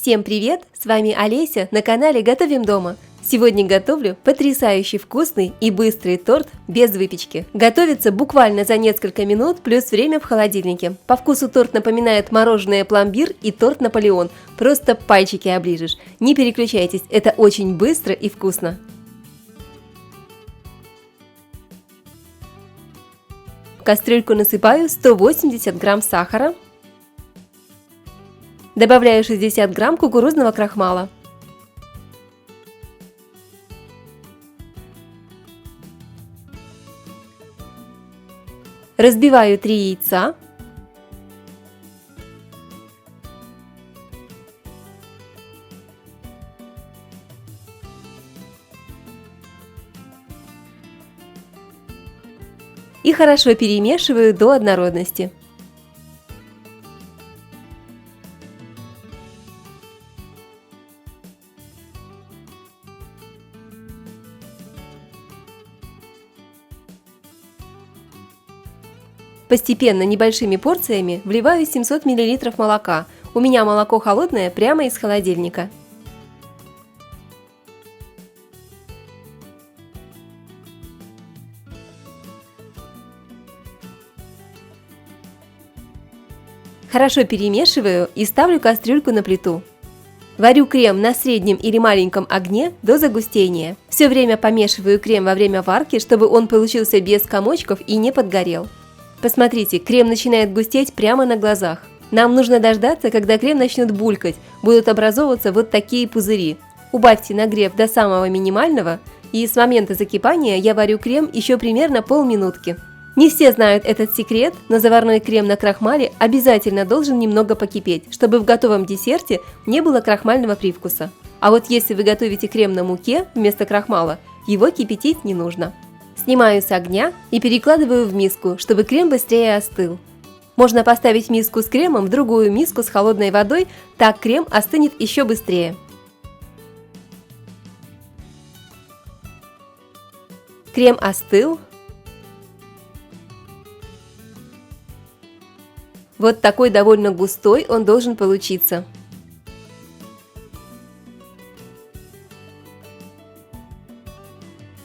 Всем привет! С вами Олеся на канале Готовим дома. Сегодня готовлю потрясающий вкусный и быстрый торт без выпечки. Готовится буквально за несколько минут, плюс время в холодильнике. По вкусу торт напоминает мороженое пломбир и торт Наполеон. Просто пальчики оближешь. Не переключайтесь, это очень быстро и вкусно. В кастрюльку насыпаю 180 грамм сахара. Добавляю 60 грамм кукурузного крахмала. Разбиваю 3 яйца. И хорошо перемешиваю до однородности. Постепенно небольшими порциями вливаю 700 мл молока. У меня молоко холодное прямо из холодильника. Хорошо перемешиваю и ставлю кастрюльку на плиту. Варю крем на среднем или маленьком огне до загустения. Все время помешиваю крем во время варки, чтобы он получился без комочков и не подгорел. Посмотрите, крем начинает густеть прямо на глазах. Нам нужно дождаться, когда крем начнет булькать, будут образовываться вот такие пузыри. Убавьте нагрев до самого минимального, и с момента закипания я варю крем еще примерно полминутки. Не все знают этот секрет, но заварной крем на крахмале обязательно должен немного покипеть, чтобы в готовом десерте не было крахмального привкуса. А вот если вы готовите крем на муке вместо крахмала, его кипятить не нужно. Снимаю с огня и перекладываю в миску, чтобы крем быстрее остыл. Можно поставить миску с кремом в другую миску с холодной водой, так крем остынет еще быстрее. Крем остыл. Вот такой довольно густой он должен получиться.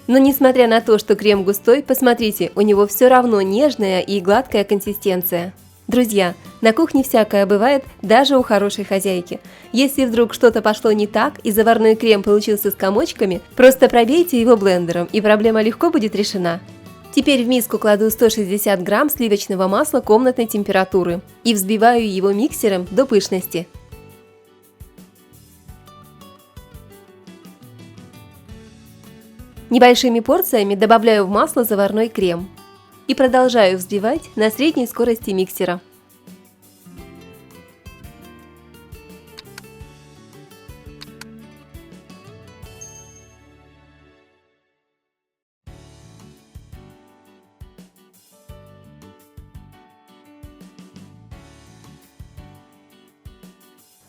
Но несмотря на то, что крем густой, посмотрите, у него все равно нежная и гладкая консистенция. Друзья, на кухне всякое бывает, даже у хорошей хозяйки. Если вдруг что-то пошло не так и заварной крем получился с комочками, просто пробейте его блендером, и проблема легко будет решена. Теперь в миску кладу 160 грамм сливочного масла комнатной температуры и взбиваю его миксером до пышности. Небольшими порциями добавляю в масло заварной крем и продолжаю взбивать на средней скорости миксера.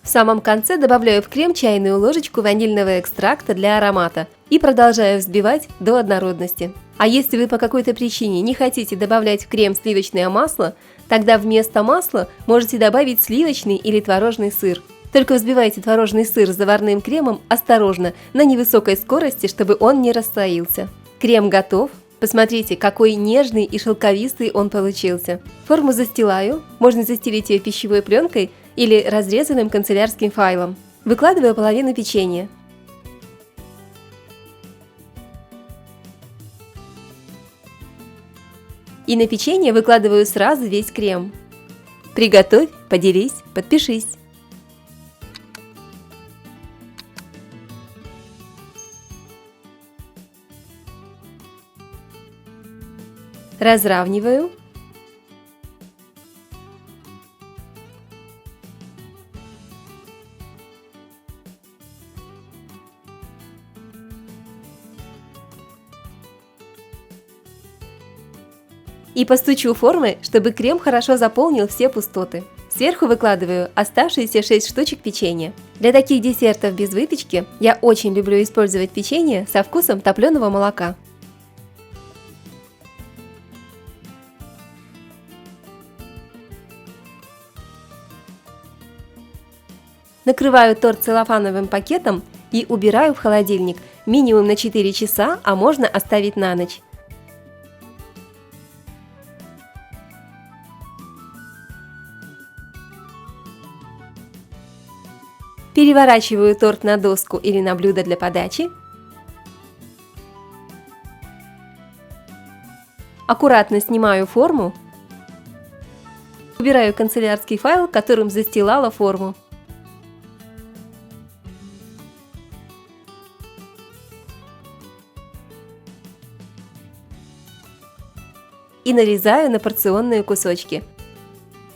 В самом конце добавляю в крем чайную ложечку ванильного экстракта для аромата и продолжаю взбивать до однородности. А если вы по какой-то причине не хотите добавлять в крем сливочное масло, тогда вместо масла можете добавить сливочный или творожный сыр. Только взбивайте творожный сыр с заварным кремом осторожно, на невысокой скорости, чтобы он не расслоился. Крем готов. Посмотрите, какой нежный и шелковистый он получился. Форму застилаю, можно застелить ее пищевой пленкой или разрезанным канцелярским файлом. Выкладываю половину печенья. И на печенье выкладываю сразу весь крем. Приготовь, поделись, подпишись. Разравниваю. И постучу формой, чтобы крем хорошо заполнил все пустоты. Сверху выкладываю оставшиеся 6 штучек печенья. Для таких десертов без выпечки я очень люблю использовать печенье со вкусом топленого молока. Накрываю торт целлофановым пакетом и убираю в холодильник минимум на 4 часа, а можно оставить на ночь. Переворачиваю торт на доску или на блюдо для подачи. Аккуратно снимаю форму. Убираю канцелярский файл, которым застилала форму. И нарезаю на порционные кусочки.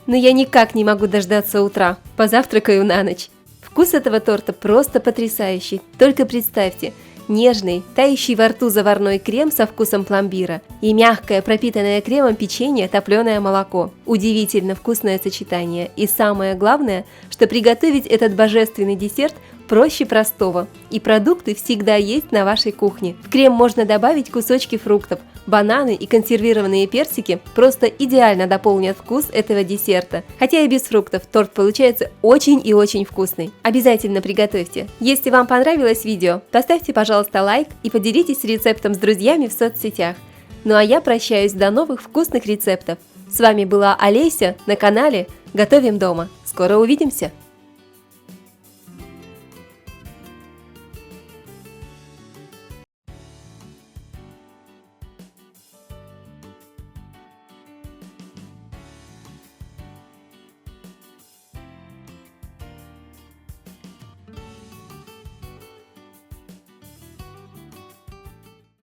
Но я никак не могу дождаться утра, позавтракаю на ночь. Вкус этого торта просто потрясающий, только представьте, нежный, тающий во рту заварной крем со вкусом пломбира и мягкое, пропитанное кремом печенье, топленое молоко. Удивительно вкусное сочетание, и самое главное, что приготовить этот божественный десерт проще простого, и продукты всегда есть на вашей кухне. В крем можно добавить кусочки фруктов, бананы и консервированные персики просто идеально дополнят вкус этого десерта. Хотя и без фруктов торт получается очень и очень вкусный. Обязательно приготовьте. Если вам понравилось видео, поставьте, пожалуйста, лайк и поделитесь рецептом с друзьями в соцсетях. Ну а я прощаюсь до новых вкусных рецептов. С вами была Олеся на канале Готовим дома. Скоро увидимся!